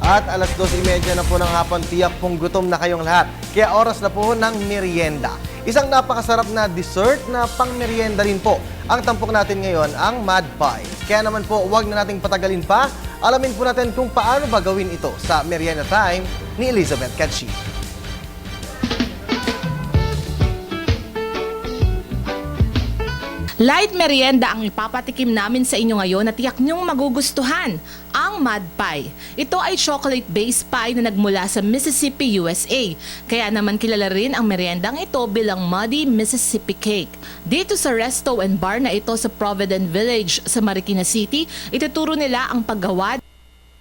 At alas 12:30 na po ng hapon, tiyak pong gutom na kayong lahat. Kaya oras na po ng merienda. Isang napakasarap na dessert na pang-merienda rin po. Ang tampok natin ngayon, ang Mud Pie. Kaya naman po, huwag na nating patagalin pa. Alamin po natin kung paano ba gawin ito sa Merienda Time ni Elizabeth Catchy. Light merienda ang ipapatikim namin sa inyo ngayon na tiyak niyong magugustuhan, ang Mud Pie. Ito ay chocolate-based pie na nagmula sa Mississippi, USA. Kaya naman kilala rin ang meriendang ito bilang Muddy Mississippi Cake. Dito sa resto and bar na ito sa Provident Village sa Marikina City, ituturo nila ang paggawa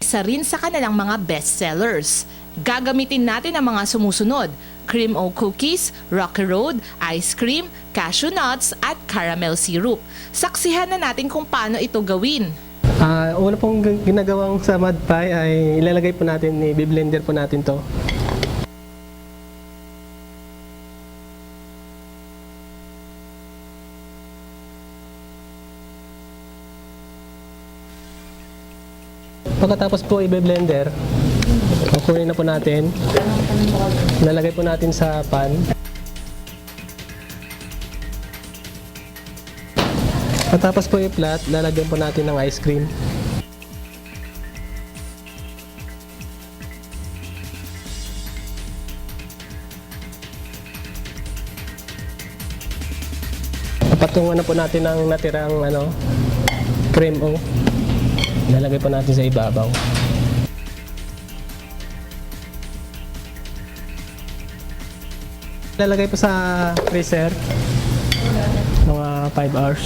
isa rin sa kanilang mga bestsellers. Gagamitin natin ang mga sumusunod: cream o cookies, rocky road, ice cream, cashew nuts at caramel syrup. Saksihan na natin kung paano ito gawin. Una pong ginagawang sa Mud Pie ay ilalagay po natin, i-blender po natin to. Pagkatapos po i-blender, kukunin na po natin, nalagay po natin sa pan. Pagkatapos po i-flat, lalagyan po natin ng ice cream. Patungan na po natin ang natirang cream o. Nalagay po natin sa ibabaw. Lalagay po sa freezer mga 5 hours.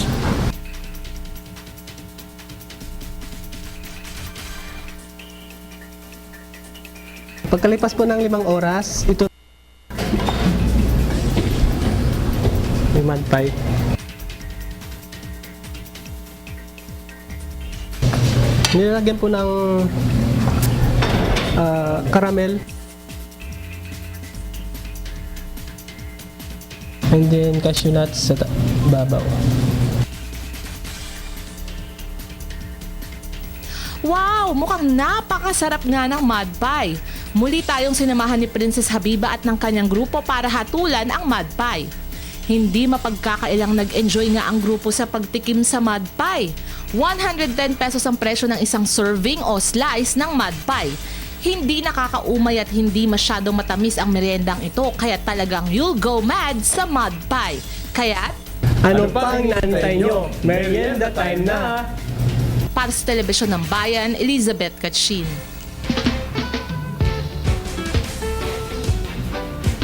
Pagkalipas po ng 5 oras, ito yung Mud Pie. Nilalagyan po ng caramel and then cashew nuts sa babaw. Wow! Mukhang napakasarap nga ng Mud Pie. Muli tayong sinamahan ni Princess Habiba at ng kanyang grupo para hatulan ang Mud Pie. Hindi mapagkakailang nag-enjoy nga ang grupo sa pagtikim sa Mud Pie. 110 pesos ang presyo ng isang serving o slice ng Mud Pie. Hindi nakakaumay at hindi masyadong matamis ang meriendang ito, kaya talagang you'll go mad sa Mud Pie. Kaya Ano pa ang naantay nyo? Merienda time na! para sa Telebisyon ng Bayan, Elizabeth Catchin.